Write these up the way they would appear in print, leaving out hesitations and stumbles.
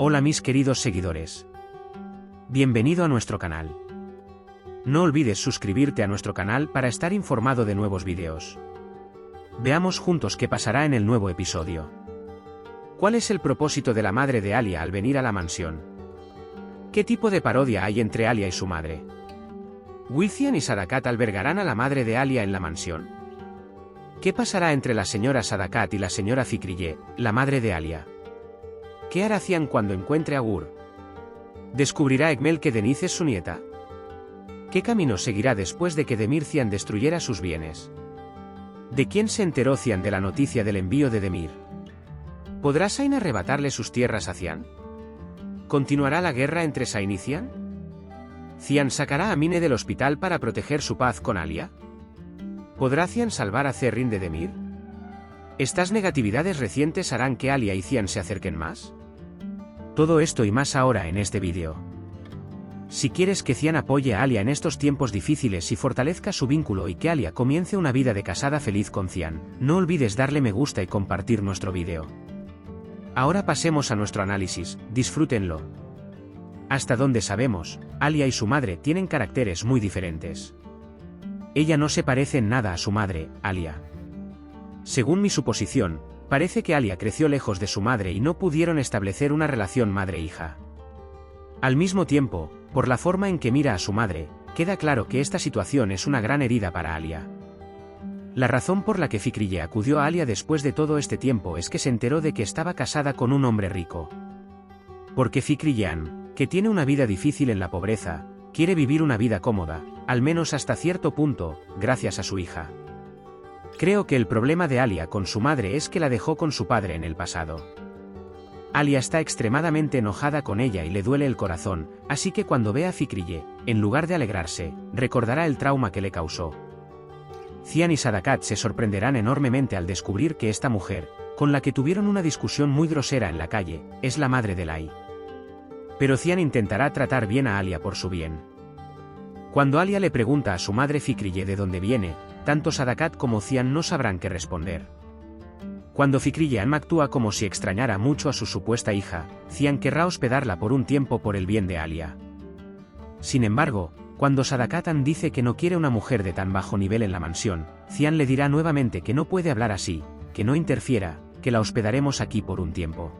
Hola mis queridos seguidores. Bienvenido a nuestro canal. No olvides suscribirte a nuestro canal para estar informado de nuevos vídeos. Veamos juntos qué pasará en el nuevo episodio. ¿Cuál es el propósito de la madre de Alia al venir a la mansión? ¿Qué tipo de parodia hay entre Alia y su madre? ¿Wilcian y Sadakat albergarán a la madre de Alia en la mansión? ¿Qué pasará entre la señora Sadakat y la señora Fikrille, la madre de Alia? ¿Qué hará Cian cuando encuentre a Gur? ¿Descubrirá Ekmel que Deniz es su nieta? ¿Qué camino seguirá después de que Demir Cian destruyera sus bienes? ¿De quién se enteró Cian de la noticia del envío de Demir? ¿Podrá Sain arrebatarle sus tierras a Cian? ¿Continuará la guerra entre Sain y Cian? ¿Cian sacará a Mine del hospital para proteger su paz con Alia? ¿Podrá Cian salvar a Zerrin de Demir? ¿Estas negatividades recientes harán que Alia y Cian se acerquen más? Todo esto y más ahora en este vídeo. Si quieres que Cian apoye a Alia en estos tiempos difíciles y fortalezca su vínculo y que Alia comience una vida de casada feliz con Cian, no olvides darle me gusta y compartir nuestro vídeo. Ahora pasemos a nuestro análisis, disfrútenlo. Hasta donde sabemos, Alia y su madre tienen caracteres muy diferentes. Ella no se parece en nada a su madre, Alia. Según mi suposición, parece que Alia creció lejos de su madre y no pudieron establecer una relación madre-hija. Al mismo tiempo, por la forma en que mira a su madre, queda claro que esta situación es una gran herida para Alia. La razón por la que Fikrille acudió a Alia después de todo este tiempo es que se enteró de que estaba casada con un hombre rico. Porque Fikrillean, que tiene una vida difícil en la pobreza, quiere vivir una vida cómoda, al menos hasta cierto punto, gracias a su hija. Creo que el problema de Alia con su madre es que la dejó con su padre en el pasado. Alia está extremadamente enojada con ella y le duele el corazón, así que cuando vea a Fikrille, en lugar de alegrarse, recordará el trauma que le causó. Cian y Sadakat se sorprenderán enormemente al descubrir que esta mujer, con la que tuvieron una discusión muy grosera en la calle, es la madre de Lai. Pero Cian intentará tratar bien a Alia por su bien. Cuando Alia le pregunta a su madre Fikrille de dónde viene, tanto Sadakat como Cian no sabrán qué responder. Cuando Fikrillean actúa como si extrañara mucho a su supuesta hija, Cian querrá hospedarla por un tiempo por el bien de Alia. Sin embargo, cuando Sadakatan dice que no quiere una mujer de tan bajo nivel en la mansión, Cian le dirá nuevamente que no puede hablar así, que no interfiera, que la hospedaremos aquí por un tiempo.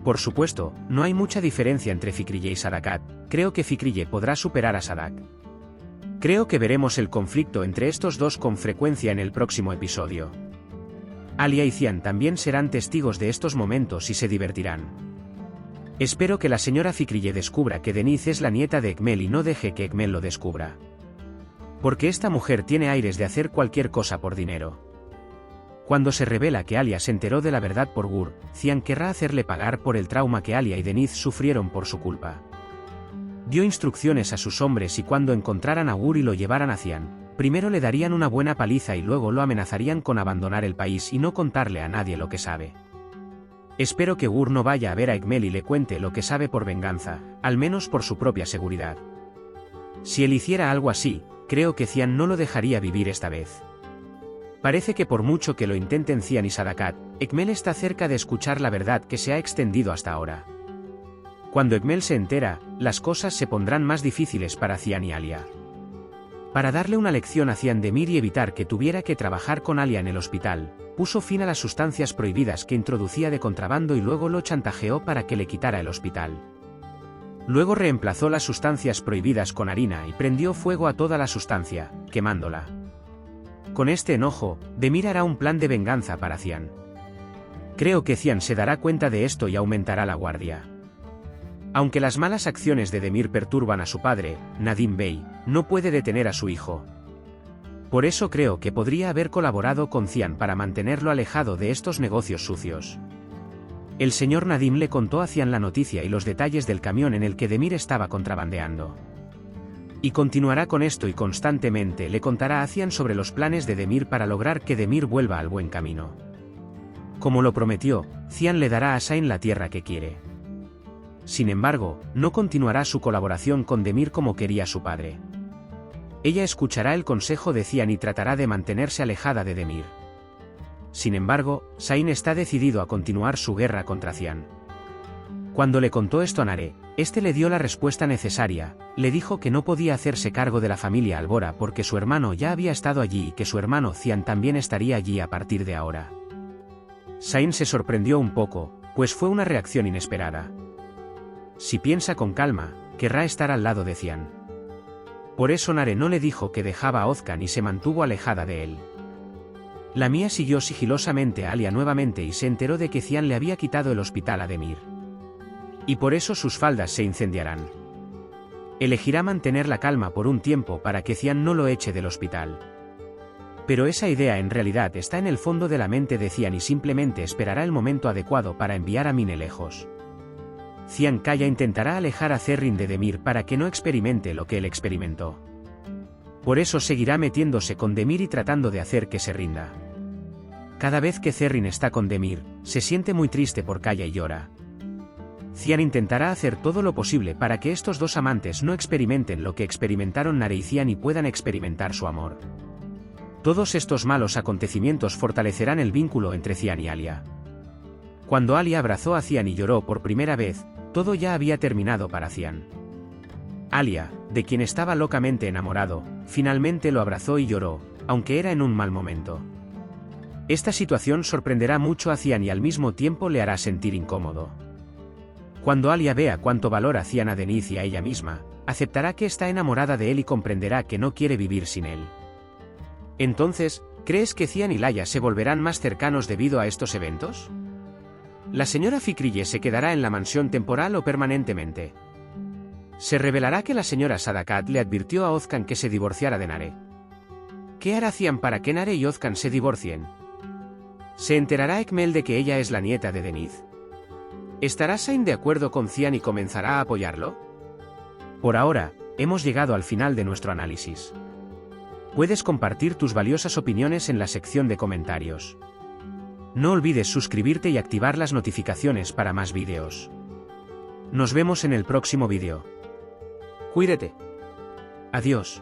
Por supuesto, no hay mucha diferencia entre Fikrille y Sadakat, creo que Fikrille podrá superar a Sadak. Creo que veremos el conflicto entre estos dos con frecuencia en el próximo episodio. Alia y Cian también serán testigos de estos momentos y se divertirán. Espero que la señora Fikrille descubra que Deniz es la nieta de Ekmel y no deje que Ekmel lo descubra. Porque esta mujer tiene aires de hacer cualquier cosa por dinero. Cuando se revela que Alia se enteró de la verdad por Gur, Cian querrá hacerle pagar por el trauma que Alia y Deniz sufrieron por su culpa. Dio instrucciones a sus hombres y cuando encontraran a Gur y lo llevaran a Cian, primero le darían una buena paliza y luego lo amenazarían con abandonar el país y no contarle a nadie lo que sabe. Espero que Gur no vaya a ver a Ekmel y le cuente lo que sabe por venganza, al menos por su propia seguridad. Si él hiciera algo así, creo que Cian no lo dejaría vivir esta vez. Parece que por mucho que lo intenten Cian y Sadakat, Ekmel está cerca de escuchar la verdad que se ha extendido hasta ahora. Cuando Ekmel se entera, las cosas se pondrán más difíciles para Cian y Alia. Para darle una lección a Cian Demir y evitar que tuviera que trabajar con Alia en el hospital, puso fin a las sustancias prohibidas que introducía de contrabando y luego lo chantajeó para que le quitara el hospital. Luego reemplazó las sustancias prohibidas con harina y prendió fuego a toda la sustancia, quemándola. Con este enojo, Demir hará un plan de venganza para Cian. Creo que Cian se dará cuenta de esto y aumentará la guardia. Aunque las malas acciones de Demir perturban a su padre, Nadim Bey, no puede detener a su hijo. Por eso creo que podría haber colaborado con Cian para mantenerlo alejado de estos negocios sucios. El señor Nadim le contó a Cian la noticia y los detalles del camión en el que Demir estaba contrabandeando. Y continuará con esto y constantemente le contará a Cian sobre los planes de Demir para lograr que Demir vuelva al buen camino. Como lo prometió, Cian le dará a Sain la tierra que quiere. Sin embargo, no continuará su colaboración con Demir como quería su padre. Ella escuchará el consejo de Cian y tratará de mantenerse alejada de Demir. Sin embargo, Sain está decidido a continuar su guerra contra Cian. Cuando le contó esto a Nare, este le dio la respuesta necesaria, le dijo que no podía hacerse cargo de la familia Albora porque su hermano ya había estado allí y que su hermano Cian también estaría allí a partir de ahora. Sain se sorprendió un poco, pues fue una reacción inesperada. Si piensa con calma, querrá estar al lado de Cian. Por eso Nare no le dijo que dejaba a Ozcan y se mantuvo alejada de él. La Mía siguió sigilosamente a Alia nuevamente y se enteró de que Cian le había quitado el hospital a Demir. Y por eso sus faldas se incendiarán. Elegirá mantener la calma por un tiempo para que Cian no lo eche del hospital. Pero esa idea en realidad está en el fondo de la mente de Cian y simplemente esperará el momento adecuado para enviar a Mine lejos. Cian Kaya intentará alejar a Zerrin de Demir para que no experimente lo que él experimentó. Por eso seguirá metiéndose con Demir y tratando de hacer que se rinda. Cada vez que Zerrin está con Demir, se siente muy triste por Kaya y llora. Cian intentará hacer todo lo posible para que estos dos amantes no experimenten lo que experimentaron Nare y Cian y puedan experimentar su amor. Todos estos malos acontecimientos fortalecerán el vínculo entre Cian y Alia. Cuando Alia abrazó a Cian y lloró por primera vez, todo ya había terminado para Cian. Alia, de quien estaba locamente enamorado, finalmente lo abrazó y lloró, aunque era en un mal momento. Esta situación sorprenderá mucho a Cian y al mismo tiempo le hará sentir incómodo. Cuando Alia vea cuánto valora Cian a Denise y a ella misma, aceptará que está enamorada de él y comprenderá que no quiere vivir sin él. Entonces, ¿crees que Cian y Laia se volverán más cercanos debido a estos eventos? ¿La señora Fikrille se quedará en la mansión temporal o permanentemente? ¿Se revelará que la señora Sadakat le advirtió a Ozcan que se divorciara de Nare? ¿Qué hará Cian para que Nare y Ozcan se divorcien? ¿Se enterará Ekmel de que ella es la nieta de Denise? ¿Estará Sain de acuerdo con Cian y comenzará a apoyarlo? Por ahora, hemos llegado al final de nuestro análisis. Puedes compartir tus valiosas opiniones en la sección de comentarios. No olvides suscribirte y activar las notificaciones para más vídeos. Nos vemos en el próximo vídeo. Cuídate. Adiós.